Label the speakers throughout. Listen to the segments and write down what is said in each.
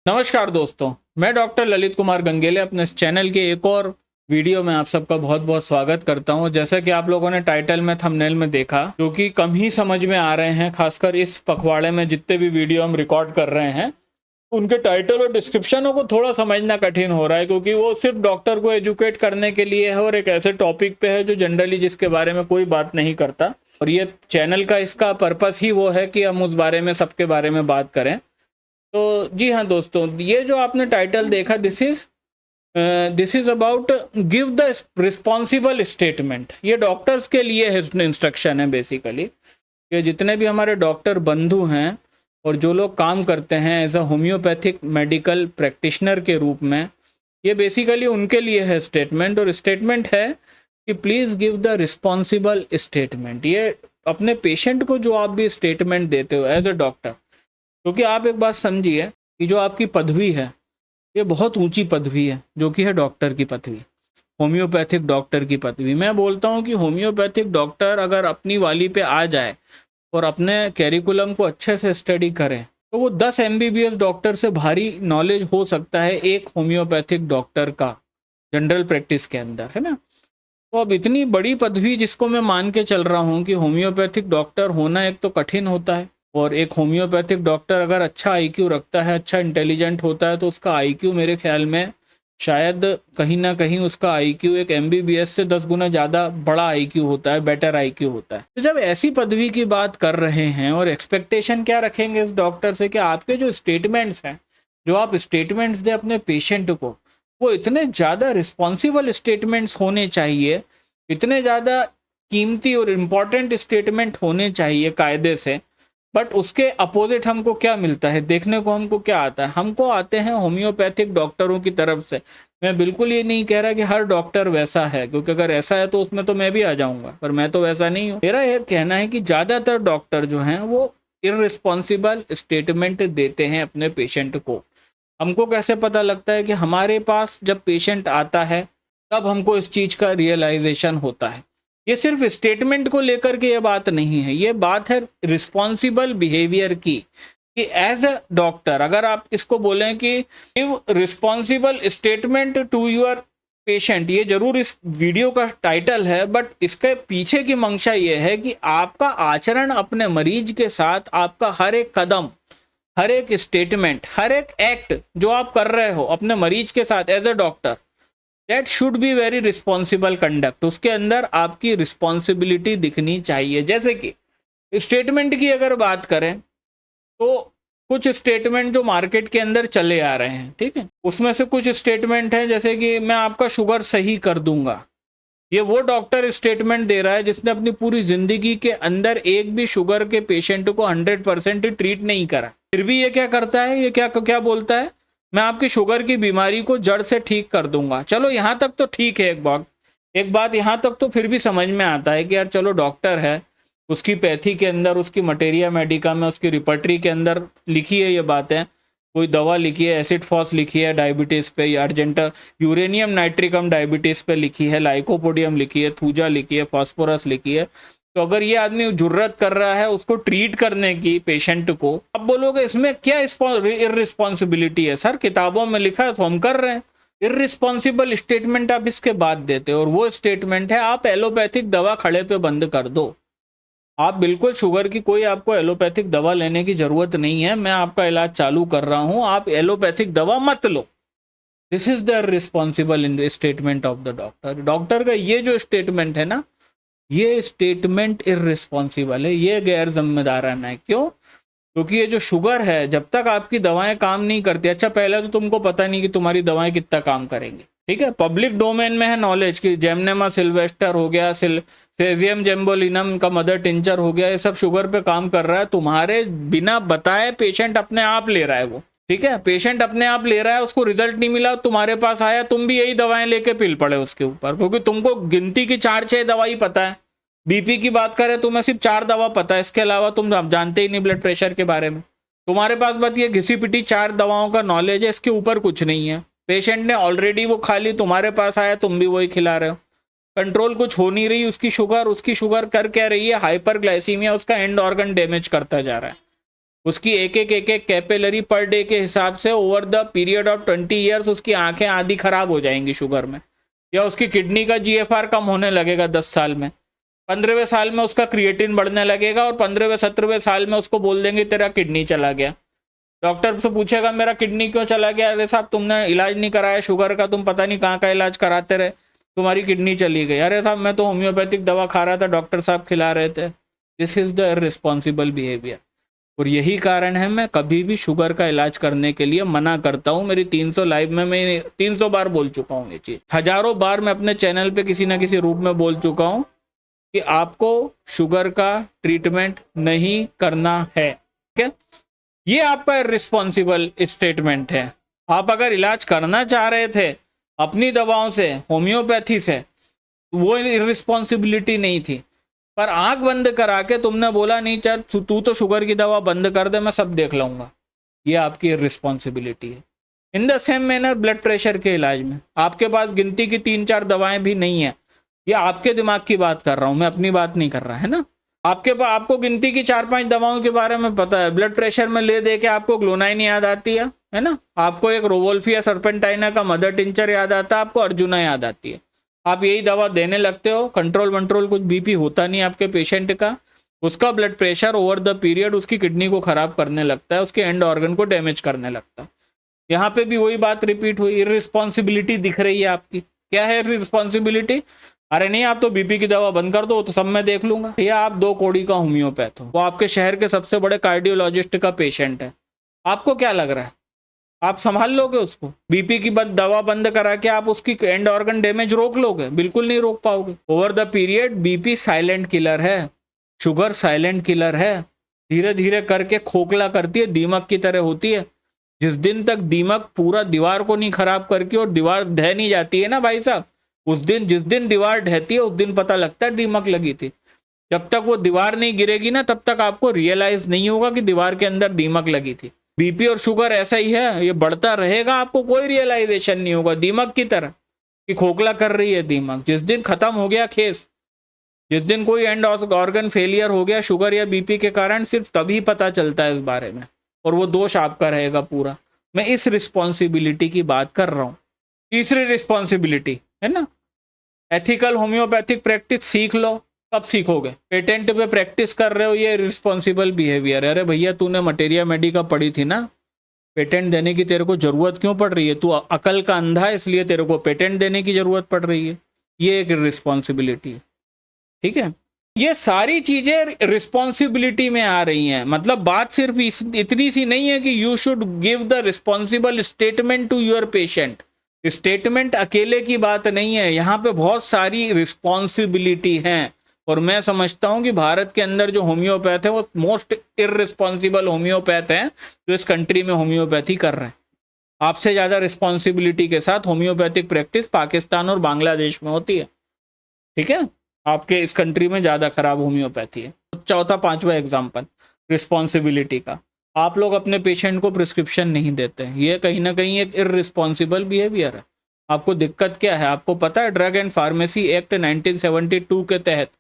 Speaker 1: नमस्कार दोस्तों, मैं डॉक्टर ललित कुमार गंगेले अपने इस चैनल के एक और वीडियो में आप सबका बहुत बहुत स्वागत करता हूं। जैसा कि आप लोगों ने टाइटल में थंबनेल में देखा, जो कि कम ही समझ में आ रहे हैं, खासकर इस पखवाड़े में जितने भी वीडियो हम रिकॉर्ड कर रहे हैं उनके टाइटल और डिस्क्रिप्शनों को थोड़ा समझना कठिन हो रहा है, क्योंकि वो सिर्फ डॉक्टर को एजुकेट करने के लिए है और एक ऐसे टॉपिक पे है जो जनरली जिसके बारे में कोई बात नहीं करता। और ये चैनल का इसका पर्पस ही वो है कि हम उस बारे में सबके बारे में बात करें। तो जी हाँ दोस्तों, ये जो आपने टाइटल देखा, this is about give the responsible statement. ये डॉक्टर्स के लिए इंस्ट्रक्शन है बेसिकली। ये जितने भी हमारे डॉक्टर बंधु हैं और जो लोग काम करते हैं as a homeopathic medical practitioner के रूप में, ये बेसिकली उनके लिए है स्टेटमेंट। और स्टेटमेंट है कि please give the responsible statement. ये अपने पेशेंट को जो आप भी स्टेटमेंट देते हो एज अ डॉक्टर, क्योंकि आप एक बात समझिए कि जो आपकी पदवी है ये बहुत ऊंची पदवी है, जो कि है डॉक्टर की पदवी, होम्योपैथिक डॉक्टर की पदवी। मैं बोलता हूँ कि होम्योपैथिक डॉक्टर अगर अपनी वाली पे आ जाए और अपने कैरिकुलम को अच्छे से स्टडी करें तो वो 10 MBBS डॉक्टर से भारी नॉलेज हो सकता है एक होम्योपैथिक डॉक्टर का जनरल प्रैक्टिस के अंदर, है ना। तो अब इतनी बड़ी पदवी जिसको मैं मान के चल रहा हूँ कि होम्योपैथिक डॉक्टर होना एक तो कठिन होता है, और एक होम्योपैथिक डॉक्टर अगर अच्छा IQ रखता है, अच्छा इंटेलिजेंट होता है, तो उसका IQ मेरे ख्याल में शायद कहीं ना कहीं उसका IQ एक MBBS से 10 गुना ज़्यादा बड़ा IQ होता है, बेटर IQ होता है। तो जब ऐसी पदवी की बात कर रहे हैं और एक्सपेक्टेशन क्या रखेंगे इस डॉक्टर से कि आपके जो स्टेटमेंट्स हैं, जो आप स्टेटमेंट्स दे अपने पेशेंट को, वो इतने ज़्यादा रिस्पॉन्सिबल स्टेटमेंट्स होने चाहिए, इतने ज़्यादा कीमती और इम्पॉर्टेंट स्टेटमेंट होने चाहिए कायदे से। बट उसके अपोजिट हमको क्या मिलता है, देखने को हमको क्या आता है? हमको आते हैं होम्योपैथिक डॉक्टरों की तरफ से। मैं बिल्कुल ये नहीं कह रहा कि हर डॉक्टर वैसा है, क्योंकि अगर ऐसा है तो उसमें तो मैं भी आ जाऊंगा, पर मैं तो वैसा नहीं हूँ। मेरा यह कहना है कि ज़्यादातर डॉक्टर जो हैं वो इररिस्पॉन्सिबल स्टेटमेंट देते हैं अपने पेशेंट को। हमको कैसे पता लगता है कि हमारे पास जब पेशेंट आता है तब हमको इस चीज़ का रियलाइजेशन होता है। ये सिर्फ स्टेटमेंट को लेकर के ये बात नहीं है, ये बात है रिस्पॉन्सिबल बिहेवियर की, कि एज अ डॉक्टर अगर आप इसको बोलें कि give responsible statement to your patient, ये जरूर इस वीडियो का टाइटल है, बट इसके पीछे की मंशा ये है कि आपका आचरण अपने मरीज के साथ, आपका हर एक कदम, हर एक स्टेटमेंट, हर एक एक्ट जो आप कर रहे हो अपने मरीज के साथ as a doctor, that should be very responsible conduct. उसके अंदर आपकी रिस्पॉन्सिबिलिटी दिखनी चाहिए। जैसे कि स्टेटमेंट की अगर बात करें तो कुछ स्टेटमेंट जो मार्केट के अंदर चले आ रहे हैं, ठीक है, उसमें से कुछ स्टेटमेंट हैं जैसे कि मैं आपका शुगर सही कर दूंगा। ये वो डॉक्टर स्टेटमेंट दे रहा है जिसने अपनी पूरी जिंदगी के अंदर एक भी शुगर के पेशेंट को 100% ट्रीट नहीं करा, फिर भी ये क्या करता है, ये क्या बोलता है, मैं आपकी शुगर की बीमारी को जड़ से ठीक कर दूंगा। चलो यहाँ तक तो ठीक है, एक बात यहाँ तक तो फिर भी समझ में आता है कि यार चलो डॉक्टर है, उसकी पैथी के अंदर, उसकी मटेरिया मेडिका में, उसकी रिपर्टरी के अंदर लिखी है ये बातें, कोई दवा लिखी है, एसिड फॉस लिखी है डायबिटीज़ पे, या अर्जेंटा यूरेनियम नाइट्रिकम डायबिटीज़ पे लिखी है, लाइकोपोडियम लिखी है, थूजा लिखी है, फास्फोरस लिखी है। तो अगर ये आदमी जुर्रत कर रहा है उसको ट्रीट करने की पेशेंट को, अब बोलोगे इसमें क्या इररिस्पॉन्सिबिलिटी है? सर किताबों में लिखा है तो हम कर रहे हैं। इररिस्पॉन्सिबल स्टेटमेंट आप इसके बाद देते हो, और वो स्टेटमेंट है आप एलोपैथिक दवा खड़े पे बंद कर दो। आप बिल्कुल शुगर की कोई आपको एलोपैथिक दवा लेने की जरूरत नहीं है, मैं आपका इलाज चालू कर रहा हूं, आप एलोपैथिक दवा मत लो। This is the responsible statement of the doctor. Doctor का ये जो स्टेटमेंट है ना, ये स्टेटमेंट इररिस्पॉन्सिबल है, ये गैर जिम्मेदाराना है। क्यों? क्योंकि ये जो शुगर है, जब तक आपकी दवाएं काम नहीं करती, अच्छा पहले तो तुमको पता नहीं कि तुम्हारी दवाएं कितना काम करेंगी, ठीक है, पब्लिक डोमेन में है नॉलेज कि जेमनेमा सिल्वेस्टर हो गया, सेजियम जेम्बोलिनम का मदर टिंचर हो गया, ये सब शुगर पे काम कर रहा है, तुम्हारे बिना बताए पेशेंट अपने आप ले रहा है वो, ठीक है, पेशेंट अपने आप ले रहा है, उसको रिजल्ट नहीं मिला, तुम्हारे पास आया, तुम भी यही दवाएं लेके पिल पड़े उसके ऊपर, क्योंकि तुमको गिनती की 4-6 दवाई पता है। BP की बात करें तुम्हें सिर्फ 4 दवा पता है, इसके अलावा तुम जानते ही नहीं ब्लड प्रेशर के बारे में। तुम्हारे पास बस ये घिसी पिटी 4 दवाओं का नॉलेज है, इसके ऊपर कुछ नहीं है। पेशेंट ने ऑलरेडी वो खा ली, तुम्हारे पास आया, तुम भी वही खिला रहे हो। कंट्रोल कुछ हो नहीं रही उसकी शुगर कर क्या रही है, हाइपरग्लाइसीमिया, उसका एंड ऑर्गन डैमेज करता जा रहा है। उसकी एक एक कैपिलरी पर डे के हिसाब से over the period of 20 years उसकी आंखें आधी खराब हो जाएंगी शुगर में, या उसकी किडनी का जीएफआर कम होने लगेगा 10 साल में। 15वें साल में उसका क्रिएटिन बढ़ने लगेगा और 15वें 17वें साल में उसको बोल देंगे तेरा किडनी चला गया। डॉक्टर से पूछेगा मेरा किडनी क्यों चला गया? अरे साहब तुमने इलाज नहीं कराया शुगर का, तुम पता नहीं कहाँ का इलाज कराते रहे, तुम्हारी किडनी चली गई। अरे साहब मैं तो होम्योपैथिक दवा खा रहा था, डॉक्टर साहब खिला रहे थे। This is the irresponsible behaviour. और यही कारण है मैं कभी भी शुगर का इलाज करने के लिए मना करता हूँ। मेरी 300 लाइव में मैं 300 बार बोल चुका हूँ ये चीज, हजारों बार मैं अपने चैनल पे किसी ना किसी रूप में बोल चुका हूँ कि आपको शुगर का ट्रीटमेंट नहीं करना है। ठीक है, ये आपका रिस्पॉन्सिबल स्टेटमेंट है। आप अगर इलाज करना चाह रहे थे अपनी दवाओं से, होम्योपैथी से, वो इररिस्पॉन्सिबिलिटी नहीं थी। पर आंख बंद करा के तुमने बोला नहीं चल तू तो शुगर की दवा बंद कर दे, मैं सब देख लूंगा, ये आपकी रिस्पॉन्सिबिलिटी है। In the same manner blood pressure के इलाज में आपके पास गिनती की 3-4 दवाएं भी नहीं है। ये आपके दिमाग की बात कर रहा हूं मैं, अपनी बात नहीं कर रहा है ना। आपके पास आपको गिनती की 4-5 दवाओं के बारे में पता है। ब्लड प्रेशर में ले दे के आपको ग्लोनाइन याद आती है ना, आपको एक रोवोल्फिया सर्पेंटाइना का मदर टिंचर याद आता है, आपको अर्जुना याद आती है। आप यही दवा देने लगते हो, कंट्रोल कुछ बीपी होता नहीं आपके पेशेंट का, उसका blood pressure over the period उसकी किडनी को खराब करने लगता है, उसके एंड ऑर्गन को डैमेज करने लगता है। यहाँ पे भी वही बात रिपीट हुई, इररिस्पॉन्सिबिलिटी दिख रही है आपकी। क्या है इररिस्पॉन्सिबिलिटी? अरे नहीं आप तो बीपी की दवा बंद कर दो तो सब मैं देख लूंगा। या आप 2 कौड़ी का होम्योपैथ हो, वो आपके शहर के सबसे बड़े कार्डियोलॉजिस्ट का पेशेंट है, आपको क्या लग रहा है आप संभाल लोगे उसको? बीपी की दवा बंद करा के आप उसकी एंड ऑर्गन डैमेज रोक लोगे? बिल्कुल नहीं रोक पाओगे। Over the period BP silent killer है, शुगर साइलेंट किलर है, धीरे धीरे करके खोखला करती है, दीमक की तरह होती है। जिस दिन तक दीमक पूरा दीवार को नहीं खराब करके और दीवार ढह नहीं जाती है ना भाई साहब, उस दिन जिस दिन दीवार ढहती है उस दिन पता लगता है दीमक लगी थी। जब तक वो दीवार नहीं गिरेगी ना तब तक आपको रियलाइज नहीं होगा कि दीवार के अंदर दीमक लगी थी। बीपी और शुगर ऐसा ही है, ये बढ़ता रहेगा, आपको कोई रियलाइजेशन नहीं होगा, दीमक की तरह कि खोखला कर रही है दीमक। जिस दिन खत्म हो गया खेस, जिस दिन कोई एंड ऑर्गन फेलियर हो गया शुगर या बीपी के कारण, सिर्फ तभी पता चलता है इस बारे में, और वो दोष आपका रहेगा पूरा। मैं इस रिस्पॉन्सिबिलिटी की बात कर रहा हूँ। तीसरी रिस्पॉन्सिबिलिटी है ना, एथिकल होम्योपैथिक प्रैक्टिस सीख लो। कब सीखोगे? पेटेंट पे प्रैक्टिस कर रहे हो, ये रिस्पॉन्सिबल बिहेवियर है। अरे भैया तूने मटेरिया मेडिका पढ़ी थी ना, पेटेंट देने की तेरे को जरूरत क्यों पड़ रही है? तू अकल का अंधा है इसलिए तेरे को पेटेंट देने की जरूरत पड़ रही है, ये एक रिस्पॉन्सिबिलिटी है। ठीक है, ये सारी चीजें रिस्पॉन्सिबिलिटी में आ रही हैं। मतलब बात सिर्फ इतनी सी नहीं है कि you should give the responsible statement to your patient. Statement अकेले की बात नहीं है, यहाँ पे बहुत सारी रिस्पॉन्सिबिलिटी हैं। और मैं समझता हूँ कि भारत के अंदर जो होम्योपैथ है वो मोस्ट इररिस्पॉन्सिबल होम्योपैथ हैं जो इस कंट्री में होम्योपैथी कर रहे हैं। आपसे ज़्यादा रिस्पॉन्सिबिलिटी के साथ होम्योपैथिक प्रैक्टिस पाकिस्तान और बांग्लादेश में होती है। ठीक है, आपके इस कंट्री में ज़्यादा खराब होम्योपैथी है। चौथा 5वां एग्जाम्पल रिस्पॉन्सिबिलिटी का, आप लोग अपने पेशेंट को प्रिस्क्रिप्शन नहीं देते हैं, ये कहीं ना कहीं एक इररिस्पॉन्सिबल बिहेवियर है। आपको दिक्कत क्या है? आपको पता है ड्रग एंड फार्मेसी एक्ट 1972 के तहत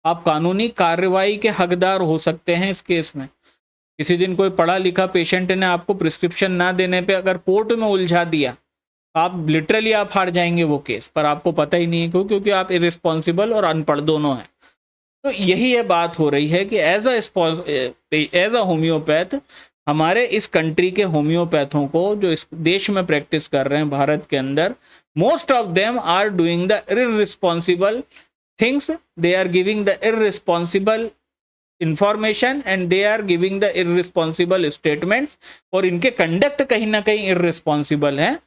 Speaker 1: आप कानूनी कार्रवाई के हकदार हो सकते हैं। इस केस में किसी दिन कोई पढ़ा लिखा पेशेंट ने आपको प्रिस्क्रिप्शन ना देने पे अगर कोर्ट में उलझा दिया, आप लिटरली आप हार जाएंगे वो केस, पर आपको पता ही नहीं है क्यों? क्योंकि आप इररिस्पॉन्सिबल और अनपढ़ दोनों हैं। तो यही ये बात हो रही है कि एज अ होम्योपैथ हमारे इस कंट्री के होम्योपैथों को जो इस देश में प्रैक्टिस कर रहे हैं भारत के अंदर, most of them are doing the irresponsible things, they are giving the irresponsible information and they are giving the irresponsible statements, और इनके कंडक्ट कहीं ना कहीं irresponsible है।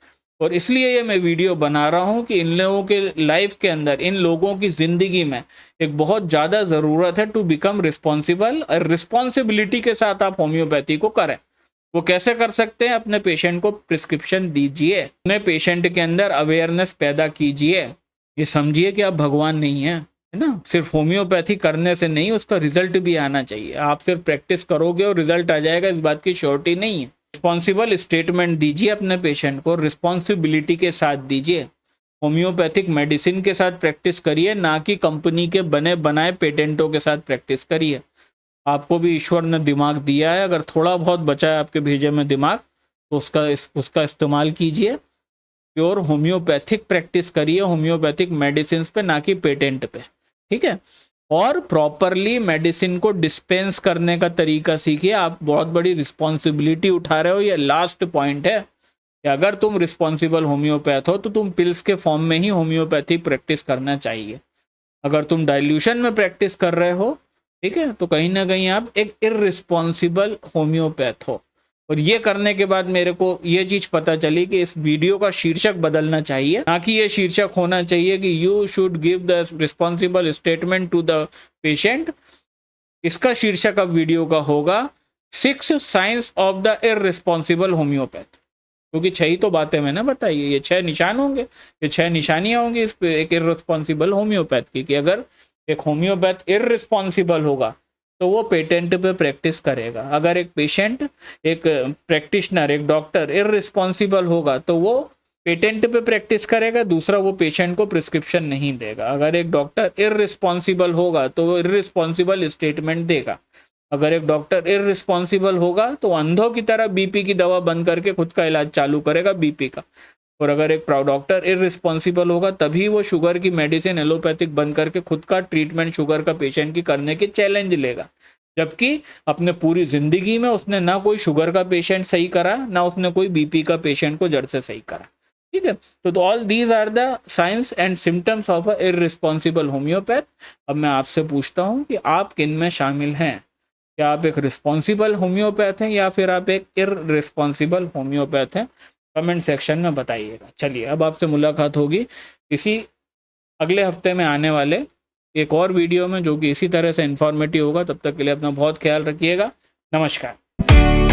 Speaker 1: और इसलिए ये मैं वीडियो बना रहा हूँ कि इन लोगों के लाइफ के अंदर, इन लोगों की जिंदगी में एक बहुत ज़्यादा ज़रूरत है टू बिकम रिस्पॉन्सिबल, और रिस्पॉन्सिबिलिटी के साथ आप होम्योपैथी को करें। वो कैसे कर सकते हैं? अपने पेशेंट को प्रिस्क्रिप्शन दीजिए, अपने पेशेंट के अंदर अवेयरनेस पैदा कीजिए। ये समझिए कि आप भगवान नहीं है, है ना। सिर्फ होम्योपैथी करने से नहीं, उसका रिजल्ट भी आना चाहिए। आप सिर्फ प्रैक्टिस करोगे और रिजल्ट आ जाएगा, इस बात की श्योरिटी नहीं है। रिस्पॉन्सिबल स्टेटमेंट दीजिए अपने पेशेंट को, रिस्पॉन्सिबिलिटी के साथ दीजिए। होम्योपैथिक मेडिसिन के साथ प्रैक्टिस करिए, ना कि कंपनी के बने बनाए पेटेंटों के साथ प्रैक्टिस करिए। आपको भी ईश्वर ने दिमाग दिया है, अगर थोड़ा बहुत बचा है आपके भेजे में दिमाग तो उसका इस्तेमाल कीजिए। प्योर होम्योपैथिक प्रैक्टिस करिए, होम्योपैथिक मेडिसिन पे, ना कि पेटेंट पे, ठीक है। और प्रॉपरली मेडिसिन को डिस्पेंस करने का तरीका सीखिए। आप बहुत बड़ी रिस्पॉन्सिबिलिटी उठा रहे हो, ये लास्ट पॉइंट है कि अगर तुम रिस्पॉन्सिबल होम्योपैथ हो तो तुम पिल्स के फॉर्म में ही होम्योपैथी प्रैक्टिस करना चाहिए। अगर तुम डाइल्यूशन में प्रैक्टिस कर रहे हो, ठीक है, तो कहीं ना कहीं आप एक इररिस्पॉन्सिबल होम्योपैथ हो। और ये करने के बाद मेरे को ये चीज पता चली कि इस वीडियो का शीर्षक बदलना चाहिए, ना कि ये शीर्षक होना चाहिए कि you should give the responsible statement to the patient. इसका शीर्षक अब वीडियो का होगा 6 science of the irresponsible homeopath, क्योंकि 6 ही तो बातें मैंने बताई है, ये 6 निशान होंगे, ये 6 निशानियां होंगी इस पे एक इररिस्पॉन्सिबल होम्योपैथ की, कि अगर एक होम्योपैथ इररिस्पॉन्सिबल होगा तो वो पेटेंट पे प्रैक्टिस करेगा। अगर एक पेशेंट, एक प्रैक्टिशनर, एक डॉक्टर इररिस्पॉन्सिबल होगा तो वो पेटेंट पे प्रैक्टिस करेगा, दूसरा वो पेशेंट को प्रिस्क्रिप्शन नहीं देगा। अगर एक डॉक्टर इररिस्पॉन्सिबल होगा तो वो इररिस्पॉन्सिबल स्टेटमेंट देगा। अगर एक डॉक्टर इररिस्पॉन्सिबल होगा तो अंधों की तरह बीपी की दवा बंद करके खुद का इलाज चालू करेगा बीपी का। और अगर एक डॉक्टर इररिस्पॉन्सिबल होगा तभी वो शुगर की मेडिसिन एलोपैथिक बंद करके खुद का ट्रीटमेंट शुगर का पेशेंट की करने की चैलेंज लेगा। जबकि अपने पूरी जिंदगी में उसने ना कोई शुगर का पेशेंट सही करा, ना उसने कोई बीपी का पेशेंट को जड़ से सही करा, ठीक है। तो all these are the science and symptoms of a irresponsible homeopath. अब मैं आपसे पूछता हूँ कि आप किन में शामिल हैं? क्या आप एक रिस्पॉन्सिबल होम्योपैथ हैं या फिर आप एक इररिस्पॉन्सिबल होम्योपैथ हैं? कमेंट सेक्शन में बताइएगा। चलिए, अब आपसे मुलाकात होगी इसी अगले हफ्ते में आने वाले एक और वीडियो में, जो कि इसी तरह से इंफॉर्मेटिव होगा। तब तक के लिए अपना बहुत ख्याल रखिएगा। नमस्कार।